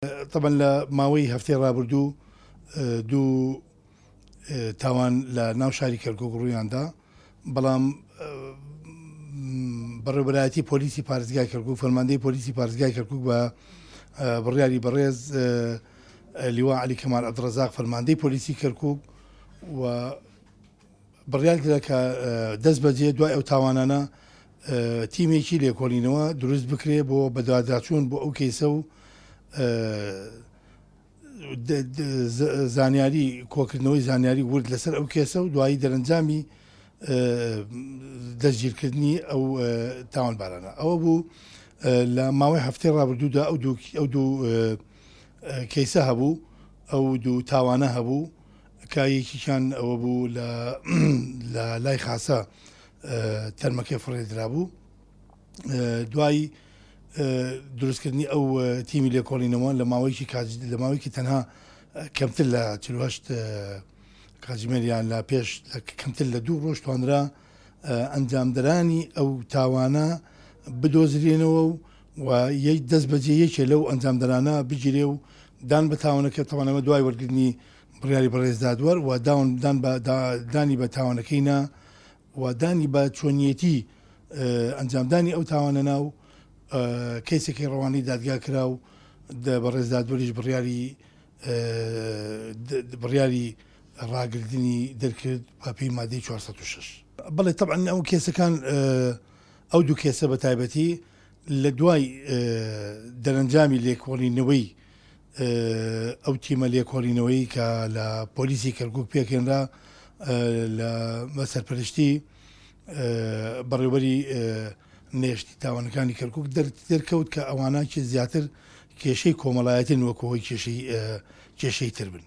طبعا لە ماوەی هەفتەی ڕابردوو دوو تاوان لە ناو شاری کەرکووک ڕوویاندا، بەڵام بەڕێوەبەرایەتی پۆلیسی پارێزگای کەرکووک، فەرماندەی پۆلیسی پارێزگای کەرکووک بە بڕیاری بەڕێز لیوا عەلی کەمال عەبدوڕەزاق فەرماندەی پۆلیسی کەرکووک و بڕیاری دا کە دەست بەجێ دوای ئەو تاوانانە تیمێکی لێکۆڵینەوە دروست بکرێ بۆ بەدواداچوون بۆ ئەو کەیسە و زانیاری کۆکردنەوەی زانیاری ورد لەسەر ئەو کێسە و دوایی دەرەنجامی دەستگیرکردنی ئەو تاوانبارانە. ئەوە بوو لە ماوەی هەفتەی ڕابردوودا ئەو دوو کەیسە هەبوو، ئەو دوو تاوانە هەبوو کە یەکیشان ئەوە بوو لە لای خاسە تەرمەکەی فڕێدرا بوو. دوای دروستکردنی ئەو تیمی لێکۆڵینەوە لە ماوەیەکی تەنها کەمتر لە 48 کاتژمێریان لە پێش کەمتر لە 2 ڕۆژ توانرا ئەنجامدەرانی ئەو تاوانە بدۆزرێنەوە و دەست بەجێ یەکێ لەو ئەنجامدەرانە بگیرێ و دان بە تاوانەکە تەوانەوە دوای وەرگرتنی بڕیاری بەڕێز دادوەر و دانی بە تاوانەکەینا و دانی بە چۆنیەتی ئەنجامدانی ئەو تاوانە ناو کەیسێکی ڕەوانەی دادگا کرا و بەڕێز دادوەریش بڕیاری ڕاگرتنی دەرکرد پاپی مادەی 406. بەڵێ طبعا ئەو کێسەکان ئەو دوو کێسە بە تایبەتی لە دوای دەرەنجامی لێکۆڵینەوەی ئەو تیمە لێکۆڵینەوەی کە لە پۆلیسی کەرکووک پێکێنرا لە سەرپەرشتی بەڕێوەبەری نێشتی تاوانەکانی کەرکووک دەرکەوت کە ئەوانە زیاتر کێشەی کۆمەڵایەتین وەکو هۆی کێشەی تر بن.